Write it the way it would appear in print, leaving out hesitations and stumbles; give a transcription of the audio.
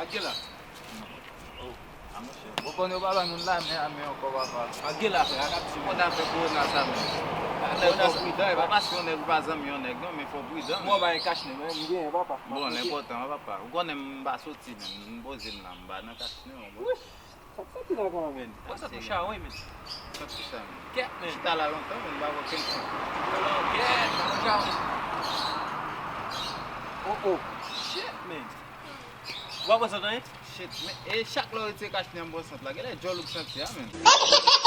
Aqui lá. Ou quando eu baba não dá mesmo com baba. Aqui lá, cara. Quando a pessoa não sabe. Quando Cuidado, vai passar onde ele vaza meu nego, não me for cuidado. Mo ba cash ne, ninguém papa. Bom, não é importante, papa. O quando me baixou sim, não vou dizer não, não tá não. Só que na agora, velho. What's up, puxar oi, man? Só que sabe. Cat, man. Tá lá então, não vai quem. Cat, puxar Oh. Shit, man. What was her name? Shit, chaque lorite cache nem bon sens là, quel est Joe Luxembourg, man.